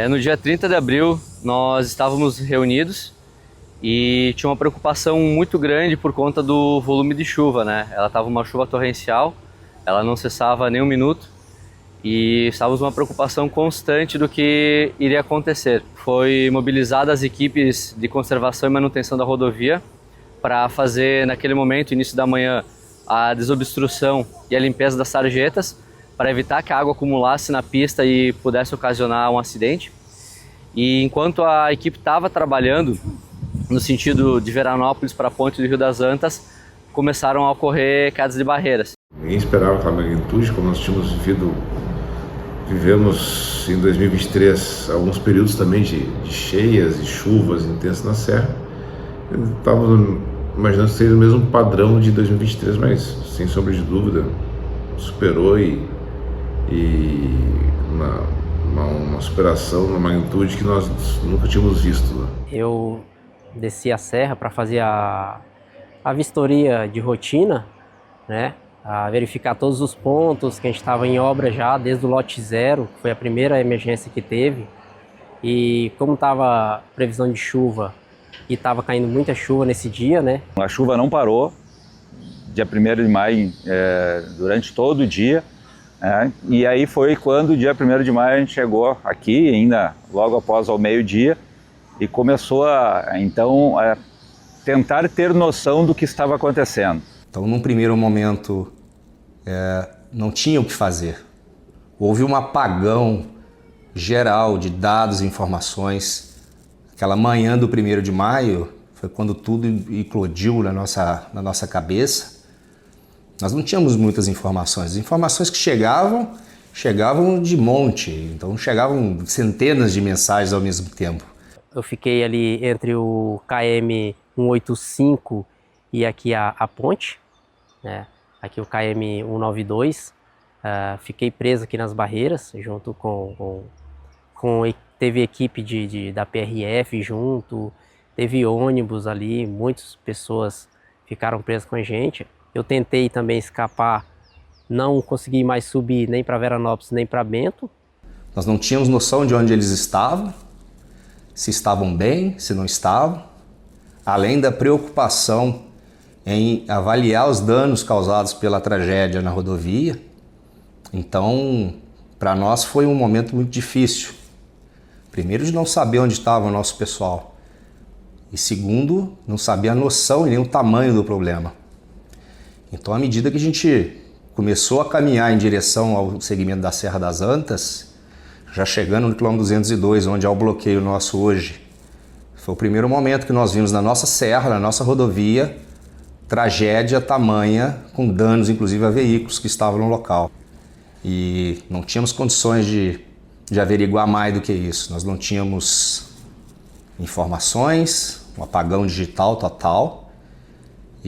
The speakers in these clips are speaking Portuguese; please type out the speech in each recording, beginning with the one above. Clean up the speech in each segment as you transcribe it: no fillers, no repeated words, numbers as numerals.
No dia 30 de abril, nós estávamos reunidos e tinha uma preocupação muito grande por conta do volume de chuva, né? Ela estava uma chuva torrencial, ela não cessava nem um minuto e estávamos uma preocupação constante do que iria acontecer. Foi mobilizada as equipes de conservação e manutenção da rodovia para fazer, naquele momento, início da manhã, a desobstrução e a limpeza das sarjetas, para evitar que a água acumulasse na pista e pudesse ocasionar um acidente. E enquanto a equipe estava trabalhando no sentido de Veranópolis para a ponte do Rio das Antas, começaram a ocorrer quedas de barreiras. Ninguém esperava aquela magnitude, como nós tínhamos vivemos em 2023 alguns períodos também de cheias e chuvas intensas na serra. Estávamos imaginando que seria o mesmo padrão de 2023, mas sem sombra de dúvida superou e uma superação, uma magnitude que nós nunca tínhamos visto, né? Eu desci a serra para fazer a vistoria de rotina, né? A verificar todos os pontos que a gente estava em obra já desde o lote 0, que foi a primeira emergência que teve. E como estava previsão de chuva e estava caindo muita chuva nesse dia, né? A chuva não parou, dia 1º de maio, durante todo o dia. E aí foi quando, dia 1º de maio, a gente chegou aqui, ainda logo após ao meio-dia, e começou a tentar ter noção do que estava acontecendo. Então, num primeiro momento, não tinha o que fazer. Houve um apagão geral de dados e informações. Aquela manhã do 1º de maio foi quando tudo eclodiu na nossa cabeça. Nós não tínhamos muitas informações. As informações que chegavam de monte, então chegavam centenas de mensagens ao mesmo tempo. Eu fiquei ali entre o KM 185 e aqui a ponte, né? Aqui o KM 192. Fiquei preso aqui nas barreiras, junto teve equipe da PRF junto, teve ônibus ali, muitas pessoas ficaram presas com a gente. Eu tentei também escapar, não consegui mais subir nem para Veranópolis nem para Bento. Nós não tínhamos noção de onde eles estavam, se estavam bem, se não estavam, além da preocupação em avaliar os danos causados pela tragédia na rodovia. Então, para nós foi um momento muito difícil. Primeiro, de não saber onde estava o nosso pessoal. E segundo, não saber a noção e nem o tamanho do problema. Então, à medida que a gente começou a caminhar em direção ao segmento da Serra das Antas, já chegando no quilômetro 202, onde é o bloqueio nosso hoje, foi o primeiro momento que nós vimos na nossa serra, na nossa rodovia, tragédia tamanha, com danos inclusive a veículos que estavam no local. E não tínhamos condições de averiguar mais do que isso. Nós não tínhamos informações, um apagão digital total.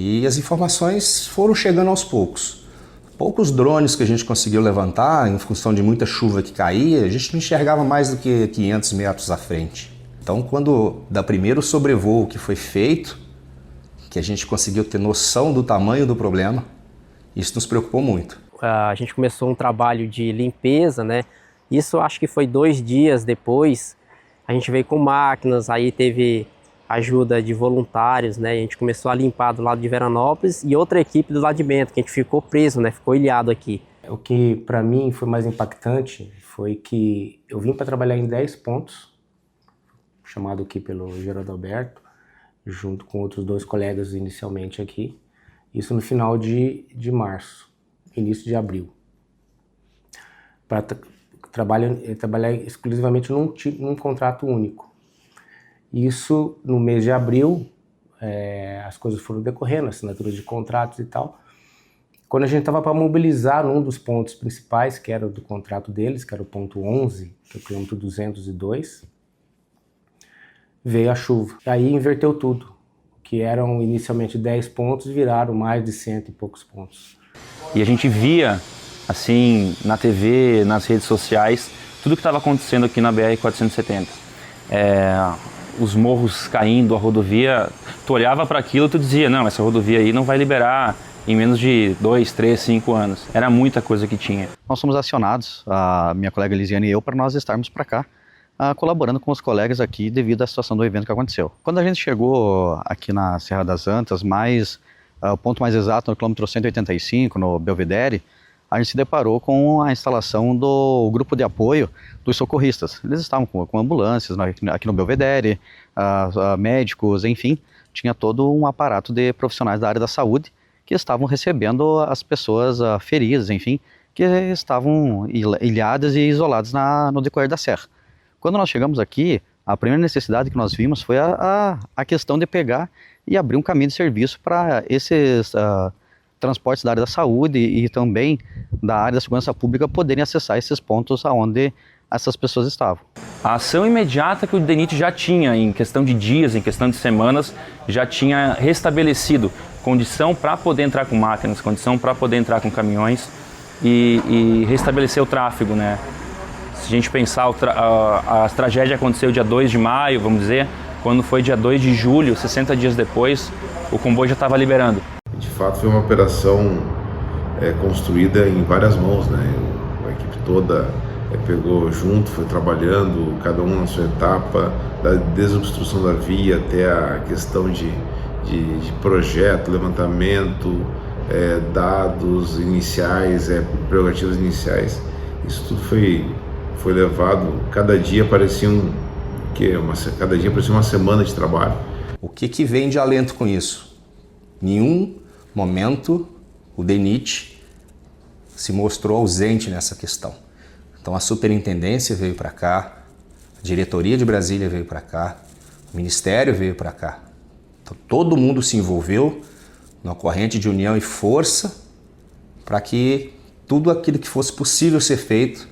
E as informações foram chegando aos poucos. Poucos drones que a gente conseguiu levantar, em função de muita chuva que caía, a gente não enxergava mais do que 500 metros à frente. Então, quando da primeiro sobrevoo que foi feito, que a gente conseguiu ter noção do tamanho do problema, isso nos preocupou muito. A gente começou um trabalho de limpeza, né? Isso acho que foi 2 dias depois. A gente veio com máquinas, aí teve ajuda de voluntários, né? A gente começou a limpar do lado de Veranópolis e outra equipe do lado de Bento, que a gente ficou preso, né? Ficou ilhado aqui. O que para mim foi mais impactante foi que eu vim para trabalhar em 10 pontos, chamado aqui pelo Geraldo Alberto, junto com outros 2 colegas inicialmente aqui. Isso no final de março, início de abril. Para trabalhar exclusivamente num contrato único. Isso, no mês de abril, as coisas foram decorrendo, assinatura de contratos e tal. Quando a gente estava para mobilizar num dos pontos principais, que era do contrato deles, que era o ponto 11, que é o quilômetro 202, veio a chuva. Aí inverteu tudo, que eram inicialmente 10 pontos, viraram mais de 100 e poucos pontos. E a gente via, assim, na TV, nas redes sociais, tudo que estava acontecendo aqui na BR-470. Os morros caindo, a rodovia, tu olhava para aquilo e tu dizia, não, essa rodovia aí não vai liberar em menos de 2, 3, 5 anos. Era muita coisa que tinha. Nós fomos acionados, a minha colega Elisiane e eu, para nós estarmos para cá, colaborando com os colegas aqui devido à situação do evento que aconteceu. Quando a gente chegou aqui na Serra das Antas, o ponto mais exato no quilômetro 185, no Belvedere, a gente se deparou com a instalação do grupo de apoio dos socorristas. Eles estavam com ambulâncias aqui no Belvedere, médicos, enfim, tinha todo um aparato de profissionais da área da saúde que estavam recebendo as pessoas feridas, enfim, que estavam ilhadas e isoladas no decorrer da serra. Quando nós chegamos aqui, a primeira necessidade que nós vimos foi a questão de pegar e abrir um caminho de serviço para esses transportes da área da saúde e também da área da segurança pública poderem acessar esses pontos aonde essas pessoas estavam. A ação imediata que o DENIT já tinha, em questão de dias, em questão de semanas, já tinha restabelecido condição para poder entrar com máquinas, condição para poder entrar com caminhões e restabelecer o tráfego, né? Se a gente pensar, a tragédia aconteceu dia 2 de maio, vamos dizer, quando foi dia 2 de julho, 60 dias depois, o comboio já estava liberando. De fato, foi uma operação construída em várias mãos, né? A equipe toda pegou junto, foi trabalhando, cada um na sua etapa, da desobstrução da via até a questão de projeto, levantamento, dados iniciais, prerrogativas iniciais. Isso tudo foi levado, cada dia parecia uma semana de trabalho. O que vem de alento com isso? Nenhum momento o DENIT se mostrou ausente nessa questão. Então a superintendência veio para cá, a diretoria de Brasília veio para cá, o ministério veio para cá. Então todo mundo se envolveu numa corrente de união e força para que tudo aquilo que fosse possível ser feito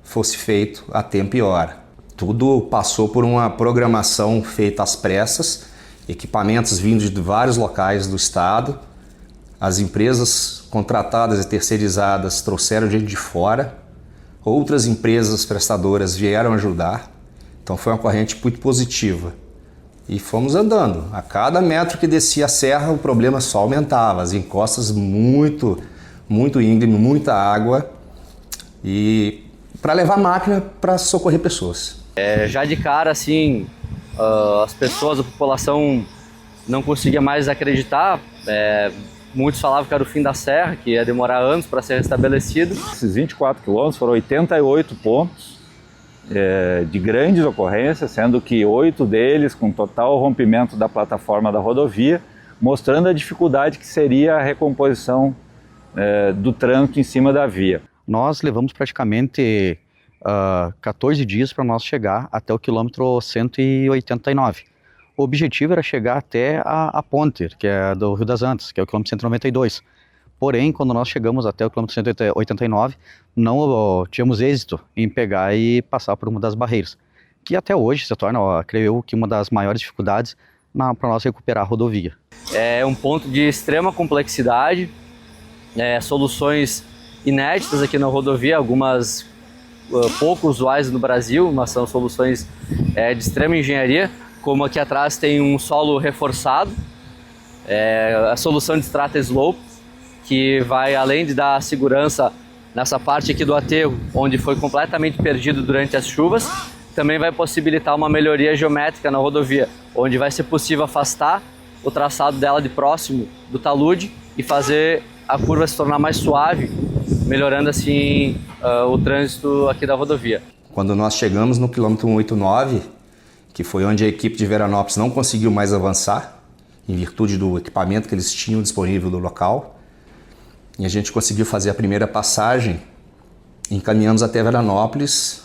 fosse feito a tempo e hora. Tudo passou por uma programação feita às pressas, equipamentos vindos de vários locais do estado, as empresas contratadas e terceirizadas trouxeram gente de fora, outras empresas prestadoras vieram ajudar, então foi uma corrente muito positiva. E fomos andando, a cada metro que descia a serra o problema só aumentava, as encostas muito íngreme, muita água, e para levar máquina para socorrer pessoas. Já de cara, assim, as pessoas, a população não conseguia mais acreditar. Muitos falavam que era o fim da serra, que ia demorar anos para ser restabelecido. Esses 24 quilômetros foram 88 pontos de grandes ocorrências, sendo que 8 deles com total rompimento da plataforma da rodovia, mostrando a dificuldade que seria a recomposição do trânsito em cima da via. Nós levamos praticamente 14 dias para nós chegar até o quilômetro 189. O objetivo era chegar até a ponte, que é do Rio das Antas, que é o quilômetro 192. Porém, quando nós chegamos até o quilômetro 189, não tínhamos êxito em pegar e passar por uma das barreiras, que até hoje se torna, creio eu, que uma das maiores dificuldades para nós recuperar a rodovia. É um ponto de extrema complexidade, soluções inéditas aqui na rodovia, algumas pouco usuais no Brasil, mas são soluções de extrema engenharia, como aqui atrás tem um solo reforçado, a solução de strata slope, que vai além de dar segurança nessa parte aqui do aterro, onde foi completamente perdido durante as chuvas, também vai possibilitar uma melhoria geométrica na rodovia, onde vai ser possível afastar o traçado dela de próximo do talude e fazer a curva se tornar mais suave, melhorando assim o trânsito aqui da rodovia. Quando nós chegamos no quilômetro 189, que foi onde a equipe de Veranópolis não conseguiu mais avançar, em virtude do equipamento que eles tinham disponível no local, e a gente conseguiu fazer a primeira passagem, encaminhamos até Veranópolis,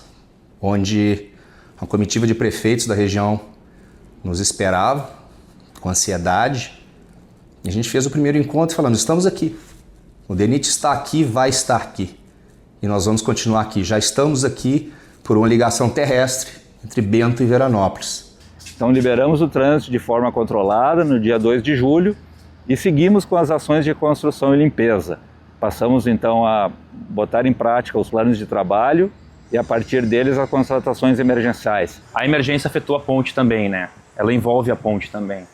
onde a comitiva de prefeitos da região nos esperava, com ansiedade, e a gente fez o primeiro encontro falando, estamos aqui. O DENIT está aqui, vai estar aqui. E nós vamos continuar aqui. Já estamos aqui por uma ligação terrestre entre Bento e Veranópolis. Então liberamos o trânsito de forma controlada no dia 2 de julho e seguimos com as ações de construção e limpeza. Passamos então a botar em prática os planos de trabalho e a partir deles as contratações emergenciais. A emergência afetou a ponte também, né? Ela envolve a ponte também.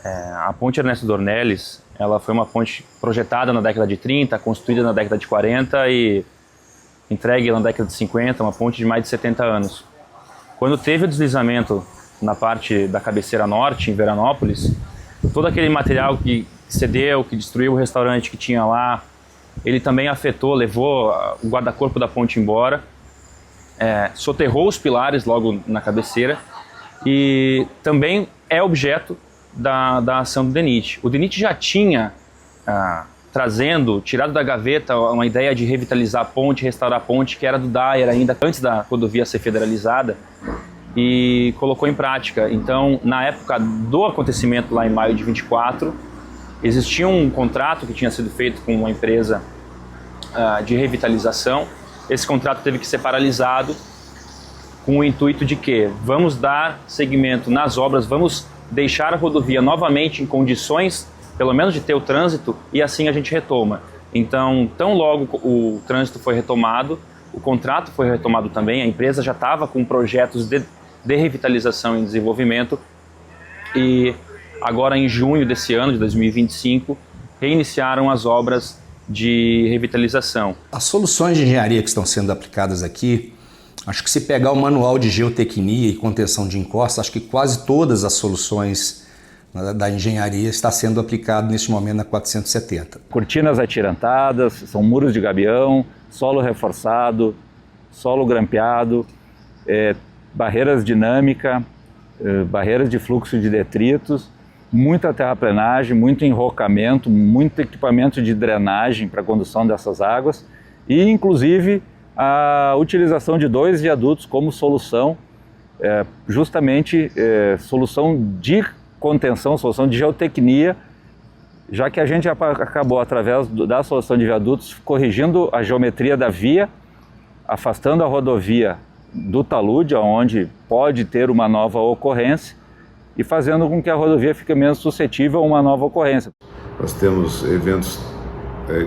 A ponte Ernesto Dornelles, ela foi uma ponte projetada na década de 30, construída na década de 40 e entregue na década de 50, uma ponte de mais de 70 anos. Quando teve o deslizamento na parte da cabeceira norte, em Veranópolis, todo aquele material que cedeu, que destruiu o restaurante que tinha lá, ele também afetou, levou o guarda-corpo da ponte embora, soterrou os pilares logo na cabeceira e também é objeto da ação do DENIT. O DENIT já tinha tirado da gaveta uma ideia de revitalizar a ponte, restaurar a ponte, que era do DAER ainda antes da rodovia ser federalizada, e colocou em prática. Então, na época do acontecimento lá em maio de 24, existia um contrato que tinha sido feito com uma empresa de revitalização. Esse contrato teve que ser paralisado com o intuito de que vamos dar seguimento nas obras, vamos deixar a rodovia novamente em condições, pelo menos de ter o trânsito, e assim a gente retoma. Então, tão logo o trânsito foi retomado, o contrato foi retomado também, a empresa já estava com projetos de revitalização e desenvolvimento, e agora em junho desse ano, de 2025, reiniciaram as obras de revitalização. As soluções de engenharia que estão sendo aplicadas aqui, acho que se pegar o manual de geotecnia e contenção de encostas, acho que quase todas as soluções da engenharia está sendo aplicado neste momento na 470. Cortinas atirantadas, são muros de gabião, solo reforçado, solo grampeado, barreiras dinâmicas, barreiras de fluxo de detritos, muita terraplenagem, muito enrocamento, muito equipamento de drenagem para a condução dessas águas e, inclusive, a utilização de 2 viadutos como solução, justamente solução de contenção, solução de geotecnia, já que a gente acabou, através da solução de viadutos, corrigindo a geometria da via, afastando a rodovia do talude, onde pode ter uma nova ocorrência, e fazendo com que a rodovia fique menos suscetível a uma nova ocorrência. Nós temos eventos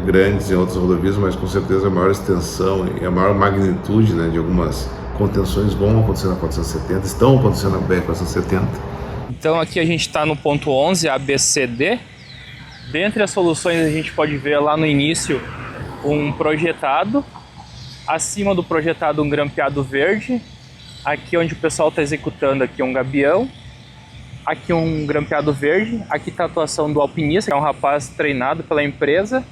grandes em outras rodovias, mas com certeza a maior extensão e a maior magnitude, né, de algumas contenções vão acontecer na 470, estão acontecendo na BR-470. Então aqui a gente está no ponto 11, ABCD. Dentre as soluções a gente pode ver lá no início um projetado, acima do projetado um grampeado verde, aqui onde o pessoal está executando aqui um gabião, aqui um grampeado verde, aqui está a atuação do alpinista, que é um rapaz treinado pela empresa,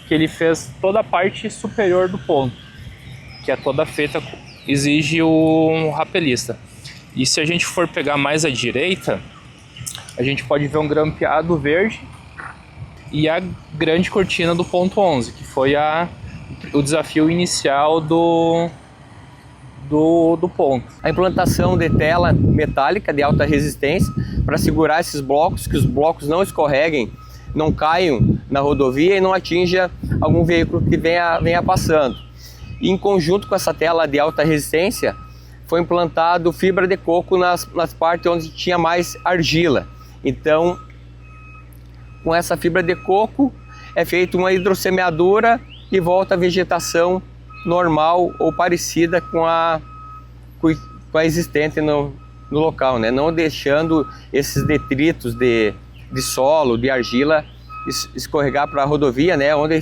que ele fez toda a parte superior do ponto, que é toda feita, exige um rapelista. E se a gente for pegar mais à direita, a gente pode ver um grampeado verde e a grande cortina do ponto 11, que foi o desafio inicial do ponto. A implantação de tela metálica de alta resistência para segurar esses blocos, que os blocos não escorreguem, não caiam na rodovia e não atinja algum veículo que venha passando. E em conjunto com essa tela de alta resistência, foi implantado fibra de coco nas partes onde tinha mais argila. Então, com essa fibra de coco, é feita uma hidrossemeadura e volta a vegetação normal ou parecida com a existente no local, né? Não deixando esses detritos de solo, de argila, escorregar para a rodovia, né? Onde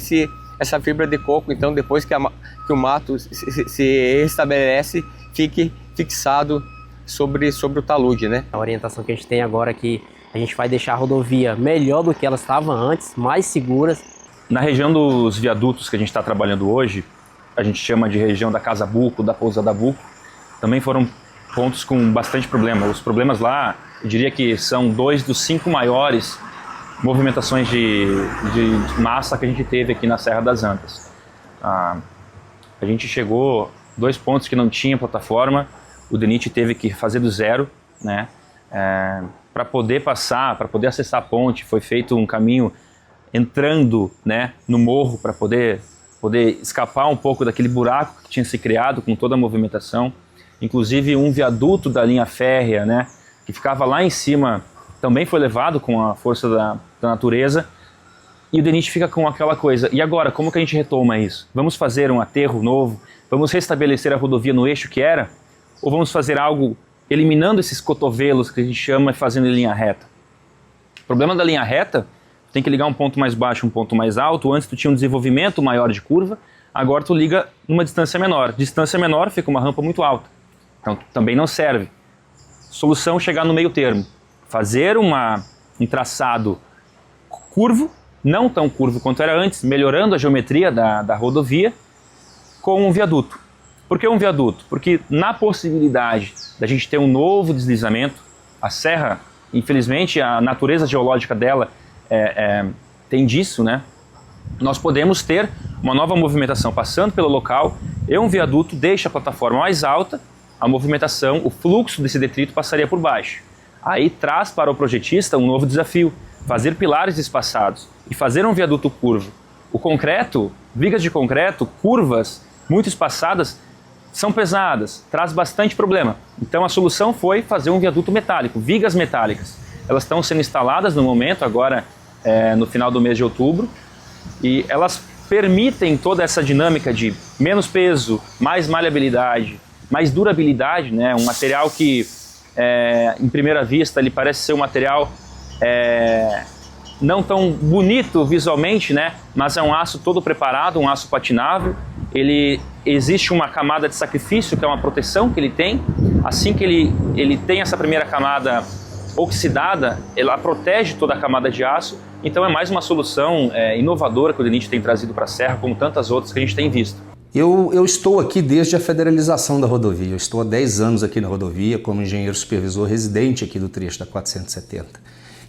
essa fibra de coco, então, depois que o mato se restabelece, fique fixado sobre o talude, né? A orientação que a gente tem agora é que a gente vai deixar a rodovia melhor do que ela estava antes, mais seguras. Na região dos viadutos que a gente está trabalhando hoje, a gente chama de região da Casa Buco, da Pousada Buco, também foram pontos com bastante problema. Os problemas lá, eu diria que são 2 dos 5 maiores movimentações de massa que a gente teve aqui na Serra das Antas. A gente chegou 2 pontos que não tinha plataforma, o DENIT teve que fazer do zero, né? Para poder passar, para poder acessar a ponte, foi feito um caminho entrando, né, no morro para poder escapar um pouco daquele buraco que tinha se criado com toda a movimentação. Inclusive um viaduto da linha férrea, né, que ficava lá em cima, também foi levado com a força da natureza. E o DENIT fica com aquela coisa, e agora, como que a gente retoma isso? Vamos fazer um aterro novo? Vamos restabelecer a rodovia no eixo que era? Ou vamos fazer algo eliminando esses cotovelos que a gente chama e fazendo em linha reta? O problema da linha reta, tem que ligar um ponto mais baixo, um ponto mais alto. Antes tu tinha um desenvolvimento maior de curva, agora tu liga numa distância menor. Distância menor fica uma rampa muito alta. Então também não serve. Solução: chegar no meio termo. Fazer um traçado curvo, não tão curvo quanto era antes, melhorando a geometria da rodovia, com um viaduto. Por que um viaduto? Porque na possibilidade da gente ter um novo deslizamento, a serra, infelizmente, a natureza geológica dela tem disso, né? Nós podemos ter uma nova movimentação passando pelo local e um viaduto deixa a plataforma mais alta, a movimentação, o fluxo desse detrito passaria por baixo. Aí traz para o projetista um novo desafio: fazer pilares espaçados e fazer um viaduto curvo. O concreto, vigas de concreto, curvas muito espaçadas, são pesadas, traz bastante problema. Então a solução foi fazer um viaduto metálico, vigas metálicas. Elas estão sendo instaladas no momento, agora no final do mês de outubro, e elas permitem toda essa dinâmica de menos peso, mais maleabilidade, mais durabilidade, né? Um material que, em primeira vista, ele parece ser um material não tão bonito visualmente, né? Mas é um aço todo preparado, um aço patinável. Existe uma camada de sacrifício, que é uma proteção que ele tem. Assim que ele tem essa primeira camada oxidada, ela protege toda a camada de aço. Então é mais uma solução inovadora que o DENIT tem trazido para a Serra, como tantas outras que a gente tem visto. Eu estou aqui desde a federalização da rodovia. Eu estou há 10 anos aqui na rodovia como engenheiro supervisor residente aqui do trecho da 470.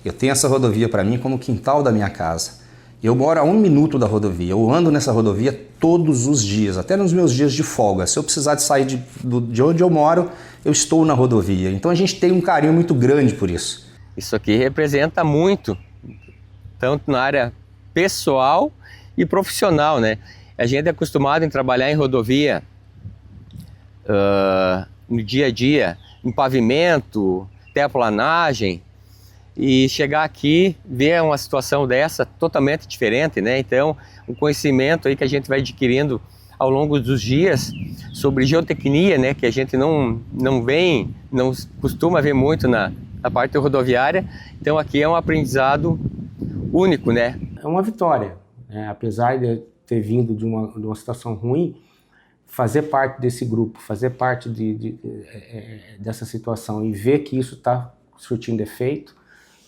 Eu tenho essa rodovia para mim como o quintal da minha casa. Eu moro a 1 minuto da rodovia. Eu ando nessa rodovia todos os dias, até nos meus dias de folga. Se eu precisar de sair de onde eu moro, eu estou na rodovia. Então a gente tem um carinho muito grande por isso. Isso aqui representa muito, tanto na área pessoal e profissional, né? A gente é acostumado em trabalhar em rodovia no dia a dia, em pavimento, terraplanagem, e chegar aqui, ver uma situação dessa totalmente diferente, né? Então, um conhecimento aí que a gente vai adquirindo ao longo dos dias sobre geotecnia, né? Que a gente não costuma ver muito na parte rodoviária. Então, aqui é um aprendizado único, né? É uma vitória, né? Apesar de ter vindo de uma situação ruim, fazer parte desse grupo, fazer parte dessa situação e ver que isso está surtindo efeito,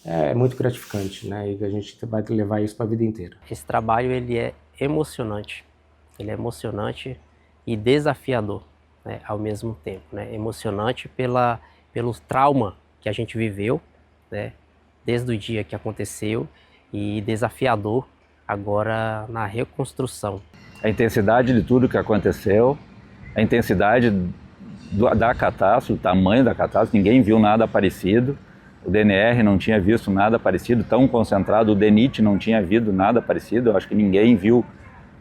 é muito gratificante, né? E a gente vai levar isso para a vida inteira. Esse trabalho ele é emocionante e desafiador, né? Ao mesmo tempo, né? Emocionante pelo trauma que a gente viveu, né? Desde o dia que aconteceu, e desafiador agora na reconstrução. A intensidade de tudo que aconteceu, a intensidade da catástrofe, o tamanho da catástrofe, ninguém viu nada parecido. O DNR não tinha visto nada parecido, tão concentrado, o DENIT não tinha visto nada parecido. Eu acho que ninguém viu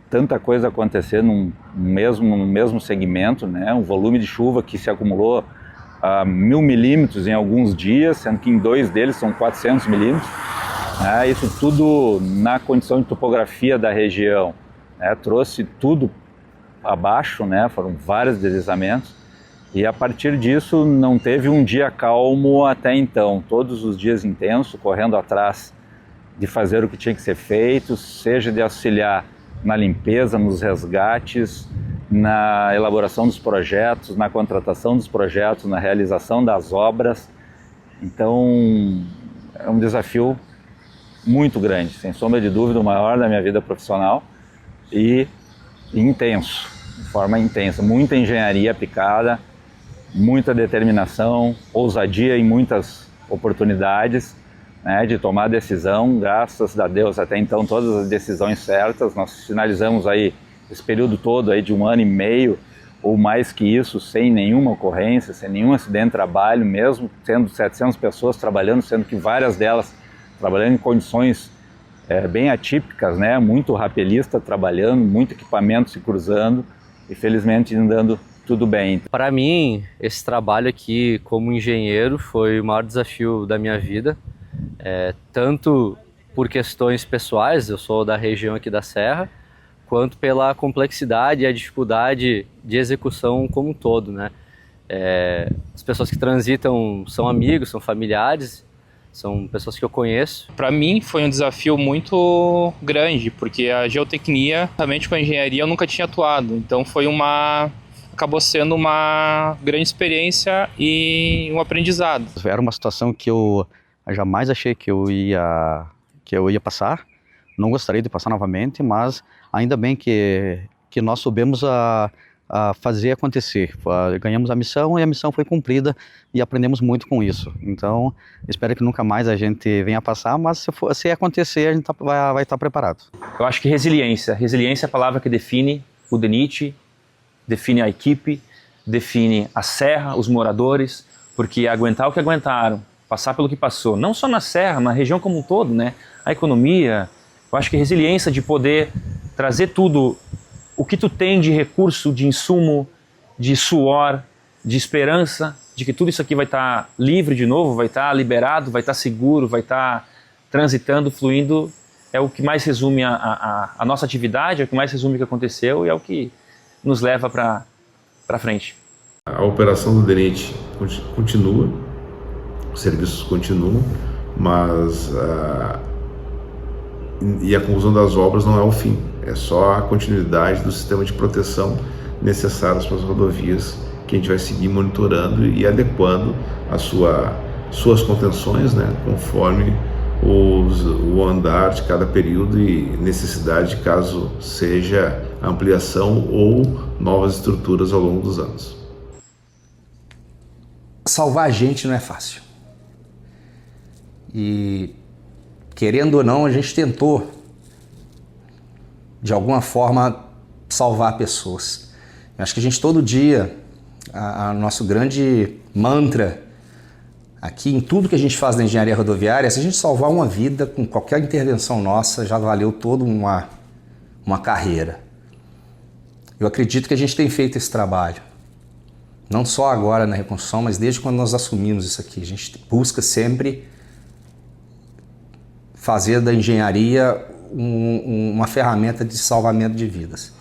tanta coisa acontecer num mesmo segmento, né? Um volume de chuva que se acumulou a 1000 milímetros em alguns dias, sendo que em 2 deles são 400 milímetros. Isso tudo na condição de topografia da região, né? Trouxe tudo abaixo, né? Foram vários deslizamentos. E a partir disso não teve um dia calmo até então, todos os dias intensos, correndo atrás de fazer o que tinha que ser feito, seja de auxiliar na limpeza, nos resgates, na elaboração dos projetos, na contratação dos projetos, na realização das obras. Então é um desafio muito grande, sem sombra de dúvida, o maior da minha vida profissional e intenso, de forma intensa, muita engenharia aplicada, muita determinação, ousadia em muitas oportunidades, né, de tomar decisão. Graças a Deus, até então, todas as decisões certas. Nós finalizamos aí esse período todo aí de 1 ano e meio, ou mais que isso, sem nenhuma ocorrência, sem nenhum acidente de trabalho, mesmo tendo 700 pessoas trabalhando, sendo que várias delas trabalhando em condições bem atípicas, né, muito rapelista trabalhando, muito equipamento se cruzando e felizmente andando tudo bem. Para mim, esse trabalho aqui como engenheiro foi o maior desafio da minha vida, tanto por questões pessoais, eu sou da região aqui da Serra, quanto pela complexidade e a dificuldade de execução como um todo, né? As pessoas que transitam são amigos, são familiares, são pessoas que eu conheço. Para mim foi um desafio muito grande, porque a geotecnia, realmente com a engenharia, eu nunca tinha atuado, então foi uma acabou sendo uma grande experiência e um aprendizado. Era uma situação que eu jamais achei que eu ia passar. Não gostaria de passar novamente, mas ainda bem que nós soubemos a fazer acontecer. Ganhamos a missão e a missão foi cumprida e aprendemos muito com isso. Então, espero que nunca mais a gente venha passar, mas se acontecer, a gente vai estar preparado. Eu acho que resiliência é a palavra que define o DENIT, define a equipe, define a serra, os moradores, porque aguentar o que aguentaram, passar pelo que passou, não só na serra, na região como um todo, né? A economia, eu acho que resiliência de poder trazer tudo, o que tu tem de recurso, de insumo, de suor, de esperança, de que tudo isso aqui vai estar livre de novo, vai estar liberado, vai estar seguro, vai estar transitando, fluindo, é o que mais resume a nossa atividade, é o que mais resume o que aconteceu e é o que nos leva para frente. A operação do DENIT continua, os serviços continuam, mas e a conclusão das obras não é o fim, é só a continuidade do sistema de proteção necessários para as rodovias que a gente vai seguir monitorando e adequando as suas contenções, né, conforme o andar de cada período e necessidade caso seja ampliação ou novas estruturas ao longo dos anos. Salvar a gente não é fácil. E, querendo ou não, a gente tentou, de alguma forma, salvar pessoas. Eu acho que a gente todo dia, nosso grande mantra aqui, em tudo que a gente faz na engenharia rodoviária, se a gente salvar uma vida com qualquer intervenção nossa, já valeu toda uma carreira. Eu acredito que a gente tem feito esse trabalho. Não só agora na reconstrução, mas desde quando nós assumimos isso aqui. A gente busca sempre fazer da engenharia uma ferramenta de salvamento de vidas.